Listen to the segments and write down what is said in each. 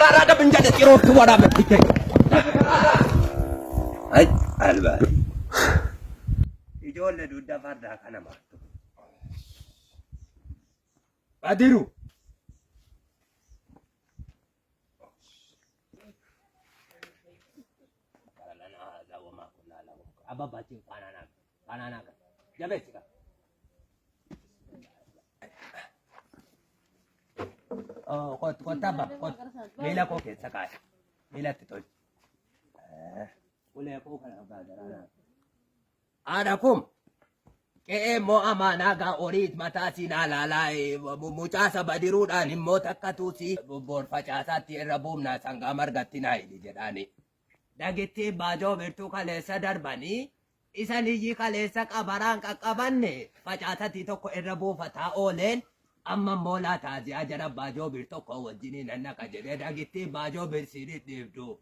karara benjada tiro tuwara betike. Ay alba. Ijoollee dudda fardaa kana maattu. Badiru. Abba bachi kanana. Jabesika. Oh, kota ba? Mila ko kesa kaya. Mila titol. Ule ko kana gadara. Ada kum. Ke mo amana ga orit mata sinalalay muchasa badiruudhaan immoo takka tuusi bor facaasatti irra buumna sanga margattinaa jedhani. Dagitti baajoo birtuu kaleessa darbanii isan iyyi kaleessa qabaraan qaqqabanne facaasatti tokko irra buufataa ooleen amma moolaa taasisaa jara baajoo bir tokko wajjiniin nannaqa jedhee dagitti baajoo birsiidhi dhiibdu.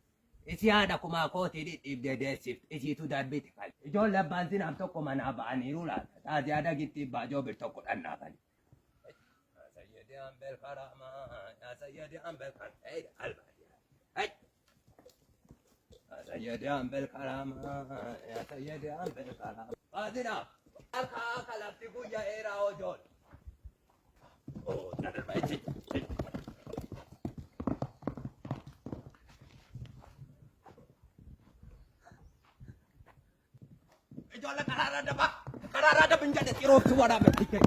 Isi haadha kumaa kootii dhidhiibdee deessift isiitu darbiti kale. Ijoollee abbaan sinaaf tokko manaa ba'aniiru laata. Taasisaa dagitti baajoo bir tokko dhannaafani. Sayyidii hambel karamaa yaa sayyidii hambel karamaa. Sayyidii hambel karamaa yaa sayyidii hambel karamaa. Baasinaaf akka lafti guyyaa eeraa ojool. Oh, dadarbaa itti. Ijoollee karara benjada tiro tuwara betike.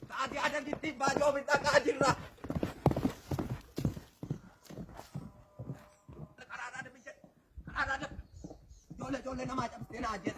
Tadi ada di bajo minta kajirra. Karara benjada. Jole nama jam tena aja.